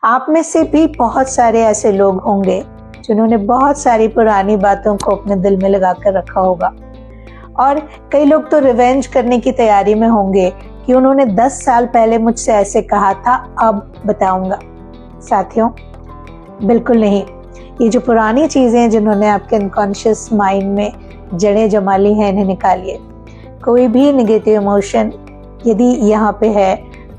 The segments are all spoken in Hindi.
आप में से भी बहुत सारे ऐसे लोग होंगे जिन्होंने बहुत सारी पुरानी बातों को अपने दिल में लगा कर रखा होगा, और कई लोग तो रिवेंज करने की तैयारी में होंगे कि उन्होंने 10 साल पहले मुझसे ऐसे कहा था, अब बताऊंगा। साथियों, बिल्कुल नहीं। ये जो पुरानी चीजें हैं जिन्होंने आपके अनकॉन्शियस माइंड में जड़ें जमा ली हैं, इन्हें निकालिए। कोई भी नेगेटिव इमोशन यदि यहाँ पे है,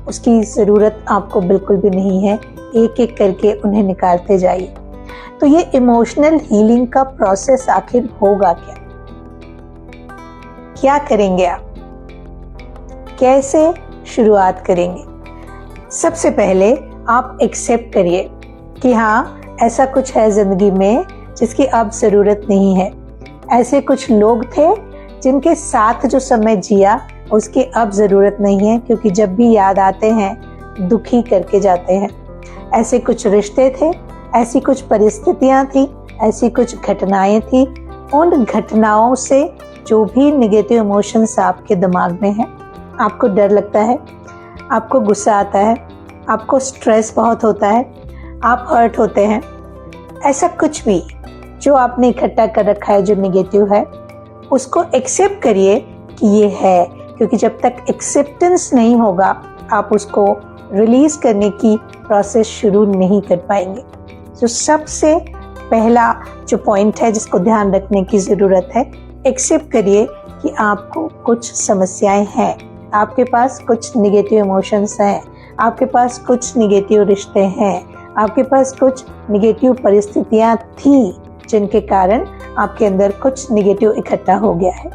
उसकी ज़रूरत आपको बिल्कुल भी नहीं है। एक एक करके उन्हें निकालते जाइए। तो ये इमोशनल हीलिंग का प्रोसेस आखिर होगा क्या? क्या करेंगे आप? कैसे शुरुआत करेंगे? सबसे पहले आप एक्सेप्ट करिए कि हाँ, ऐसा कुछ है ज़िंदगी में जिसकी अब ज़रूरत नहीं है। ऐसे कुछ लोग थे जिनके साथ जो समय जिया उसकी अब ज़रूरत नहीं है, क्योंकि जब भी याद आते हैं दुखी करके जाते हैं। ऐसे कुछ रिश्ते थे, ऐसी कुछ परिस्थितियां थी, ऐसी कुछ घटनाएं थी। उन घटनाओं से जो भी नेगेटिव इमोशंस आपके दिमाग में हैं, आपको डर लगता है, आपको गुस्सा आता है, आपको स्ट्रेस बहुत होता है, आप हर्ट होते हैं, ऐसा कुछ भी जो आपने इकट्ठा कर रखा है जो नेगेटिव है, उसको एक्सेप्ट करिए कि ये है। क्योंकि जब तक एक्सेप्टेंस नहीं होगा, आप उसको रिलीज करने की प्रोसेस शुरू नहीं कर पाएंगे। तो सबसे पहला जो पॉइंट है जिसको ध्यान रखने की ज़रूरत है, एक्सेप्ट करिए कि आपको कुछ समस्याएं हैं, आपके पास कुछ निगेटिव इमोशंस हैं, आपके पास कुछ निगेटिव रिश्ते हैं, आपके पास कुछ निगेटिव परिस्थितियां थी जिनके कारण आपके अंदर कुछ निगेटिव इकट्ठा हो गया है।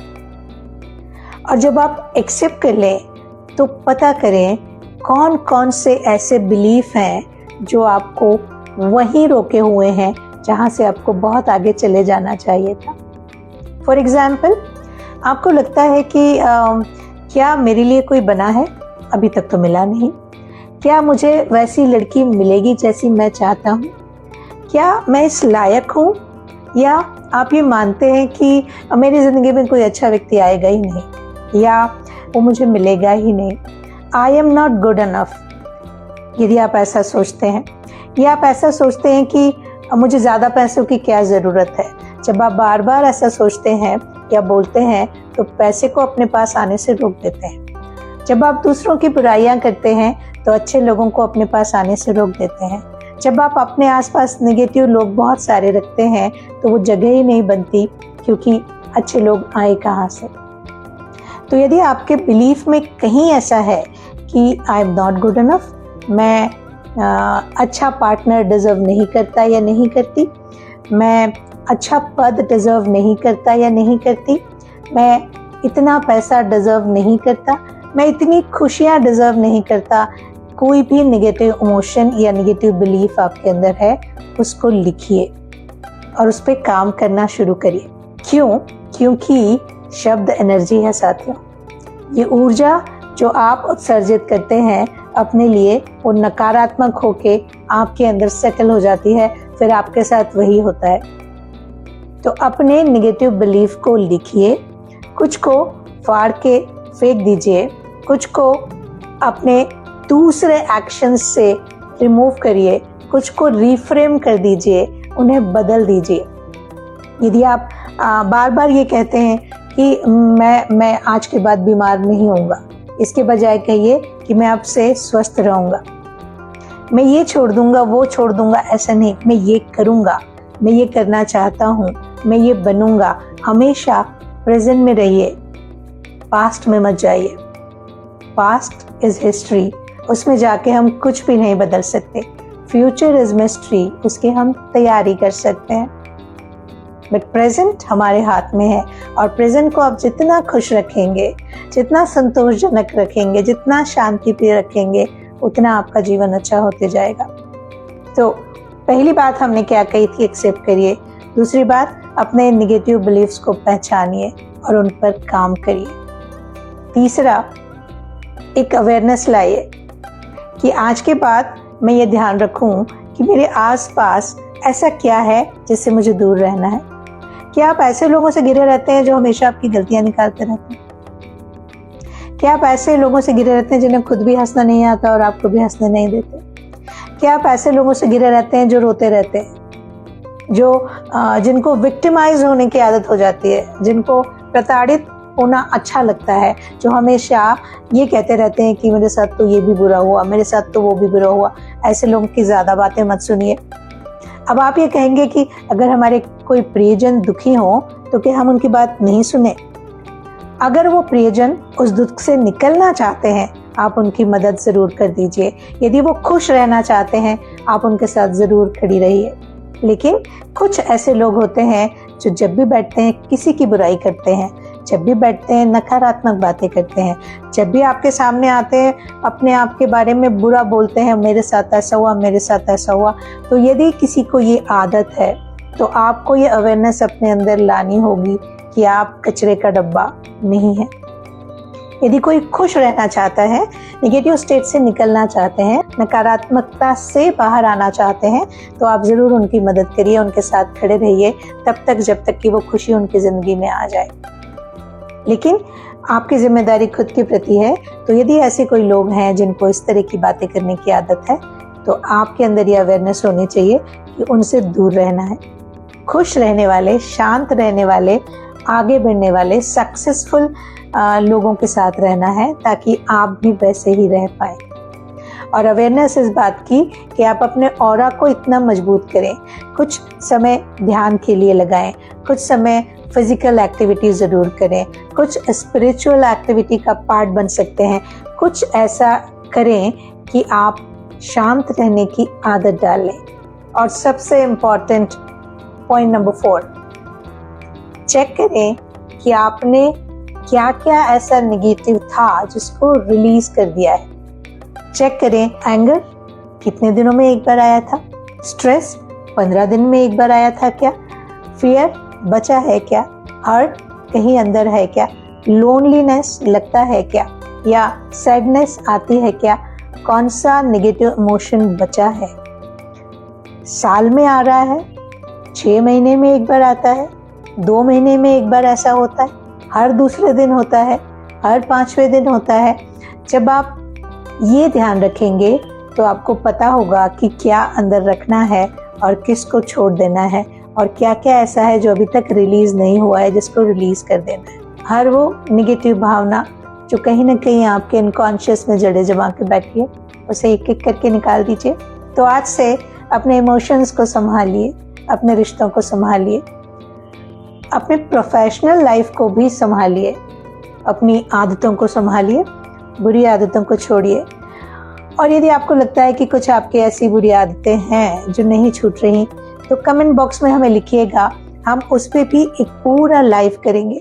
और जब आप एक्सेप्ट कर लें तो पता करें कौन कौन से ऐसे बिलीफ हैं जो आपको वहीं रोके हुए हैं जहां से आपको बहुत आगे चले जाना चाहिए था। फॉर एग्जाम्पल, आपको लगता है कि क्या मेरे लिए कोई बना है? अभी तक तो मिला नहीं। क्या मुझे वैसी लड़की मिलेगी जैसी मैं चाहता हूँ? क्या मैं इस लायक हूँ? या आप ये मानते हैं कि मेरी ज़िंदगी में कोई अच्छा व्यक्ति आएगा ही नहीं, या वो मुझे मिलेगा ही नहीं, I am not good enough. यदि आप ऐसा सोचते हैं, या आप ऐसा सोचते हैं कि मुझे ज़्यादा पैसों की क्या ज़रूरत है, जब आप बार बार ऐसा सोचते हैं या बोलते हैं तो पैसे को अपने पास आने से रोक देते हैं। जब आप दूसरों की बुराइयां करते हैं तो अच्छे लोगों को अपने पास आने से रोक देते हैं। जब आप अपने आसपास नेगेटिव लोग बहुत सारे रखते हैं तो वो जगह ही नहीं बनती, क्योंकि अच्छे लोग आए कहाँ से। तो यदि आपके बिलीफ में कहीं ऐसा है कि I am not good enough, मैं अच्छा पार्टनर डिजर्व नहीं करता या नहीं करती, मैं अच्छा पद डिजर्व नहीं करता या नहीं करती, मैं इतना पैसा डिजर्व नहीं करता, मैं इतनी खुशियाँ डिजर्व नहीं करता, कोई भी नेगेटिव इमोशन या नेगेटिव बिलीफ आपके अंदर है, उसको लिखिए और उस पर काम करना शुरू करिए। क्यों? क्योंकि शब्द एनर्जी है साथियों। ये ऊर्जा जो आप उत्सर्जित करते हैं अपने लिए, वो नकारात्मक होके आपके अंदर सेटल हो जाती है, फिर आपके साथ वही होता है। तो अपने नेगेटिव बिलीफ को लिखिए, कुछ को फाड़ के फेंक दीजिए, कुछ को अपने दूसरे एक्शन से रिमूव करिए, कुछ को रिफ्रेम कर दीजिए, उन्हें बदल दीजिए। यदि आप बार बार ये कहते हैं कि मैं आज के बाद बीमार नहीं होऊंगा, इसके बजाय कहिए कि मैं आपसे स्वस्थ रहूंगा, मैं ये छोड़ दूंगा, वो छोड़ दूंगा, ऐसा नहीं, मैं ये करूंगा, मैं ये करना चाहता हूँ, मैं ये बनूंगा। हमेशा प्रेजेंट में रहिए, पास्ट में मत जाइए। पास्ट इज हिस्ट्री, उसमें जाके हम कुछ भी नहीं बदल सकते। फ्यूचर इज मिस्ट्री, उसकी हम तैयारी कर सकते हैं, बट प्रेजेंट हमारे हाथ में है। और प्रेजेंट को आप जितना खुश रखेंगे, जितना संतोषजनक रखेंगे, जितना शांति प्रिय रखेंगे, उतना आपका जीवन अच्छा होते जाएगा। तो पहली बात हमने क्या कही थी, एक्सेप्ट करिए। दूसरी बात, अपने नेगेटिव बिलीफ्स को पहचानिए और उन पर काम करिए। तीसरा, एक अवेयरनेस लाइए कि आज के बाद मैं ये ध्यान रखूं कि मेरे आसपास ऐसा क्या है जिससे मुझे दूर रहना है। क्या आप ऐसे लोगों से घिरे रहते हैं जो हमेशा आपकी गलतियां निकालते रहते हैं? क्या आप ऐसे लोगों से घिरे रहते हैं जिन्हें खुद भी हंसना नहीं आता और आपको भी हंसने नहीं देते? क्या आप ऐसे लोगों से घिरे रहते हैं जो रोते रहते हैं, जो जिनको विक्टिमाइज होने की आदत हो जाती है, जिनको प्रताड़ित होना अच्छा लगता है, जो हमेशा ये कहते रहते हैं कि मेरे साथ तो ये भी बुरा हुआ, मेरे साथ तो वो भी बुरा हुआ। ऐसे लोगों की ज़्यादा बातें मत सुनिए। अब आप ये कहेंगे कि अगर हमारे कोई प्रियजन दुखी हो तो क्या हम उनकी बात नहीं सुने? अगर वो प्रियजन उस दुख से निकलना चाहते हैं, आप उनकी मदद ज़रूर कर दीजिए। यदि वो खुश रहना चाहते हैं, आप उनके साथ ज़रूर खड़ी रहिए। लेकिन कुछ ऐसे लोग होते हैं जो जब भी बैठते हैं किसी की बुराई करते हैं, जब भी बैठते हैं नकारात्मक बातें करते हैं, जब भी आपके सामने आते हैं अपने आप के बारे में बुरा बोलते हैं, मेरे साथ ऐसा हुआ, मेरे साथ ऐसा हुआ। तो यदि किसी को ये आदत है तो आपको ये अवेयरनेस अपने अंदर लानी होगी कि आप कचरे का डब्बा नहीं है। यदि कोई खुश रहना चाहता है, नेगेटिव स्टेट से निकलना चाहते हैं, नकारात्मकता से बाहर आना चाहते हैं, तो आप ज़रूर उनकी मदद करिए, उनके साथ खड़े रहिए तब तक जब तक कि वो खुशी उनकी ज़िंदगी में आ जाए। लेकिन आपकी जिम्मेदारी खुद के प्रति है। तो यदि ऐसे कोई लोग हैं जिनको इस तरह की बातें करने की आदत है, तो आपके अंदर ये अवेयरनेस होनी चाहिए कि उनसे दूर रहना है। खुश रहने वाले, शांत रहने वाले, आगे बढ़ने वाले, सक्सेसफुल लोगों के साथ रहना है, ताकि आप भी वैसे ही रह पाए। और अवेयरनेस इस बात की कि आप अपने ऑरा को इतना मजबूत करें। कुछ समय ध्यान के लिए लगाएं, कुछ समय फिजिकल एक्टिविटी ज़रूर करें, कुछ स्पिरिचुअल एक्टिविटी का पार्ट बन सकते हैं। कुछ ऐसा करें कि आप शांत रहने की आदत डाल लें। और सबसे इम्पॉर्टेंट पॉइंट नंबर 4, चेक करें कि आपने क्या क्या ऐसा नेगेटिव था जिसको रिलीज कर दिया है। चेक करें, एंगर कितने दिनों में एक बार आया था? स्ट्रेस 15 दिन में एक बार आया था क्या? फियर बचा है क्या? हर्ट कहीं अंदर है क्या? लोनलीनेस लगता है क्या? या सैडनेस आती है क्या? कौन सा नेगेटिव इमोशन बचा है? साल में आ रहा है, 6 महीने में एक बार आता है, 2 महीने में एक बार ऐसा होता है, हर दूसरे दिन होता है, हर 5वें दिन होता है। जब आप ये ध्यान रखेंगे तो आपको पता होगा कि क्या अंदर रखना है और किसको छोड़ देना है, और क्या क्या ऐसा है जो अभी तक रिलीज नहीं हुआ है जिसको रिलीज कर देना है। हर वो निगेटिव भावना जो कहीं ना कहीं आपके अनकॉन्शियस में जड़े जमा के बैठी है, उसे एक एक करके निकाल दीजिए। तो आज से अपने इमोशंस को संभालिए, अपने रिश्तों को संभालिए, अपने प्रोफेशनल लाइफ को भी संभालिए, अपनी आदतों को संभालिए, बुरी आदतों को छोड़िए। और यदि आपको लगता है कि कुछ आपकी ऐसी बुरी आदतें हैं जो नहीं छूट रही, तो कमेंट बॉक्स में हमें लिखिएगा, हम उस पर भी एक पूरा लाइव करेंगे।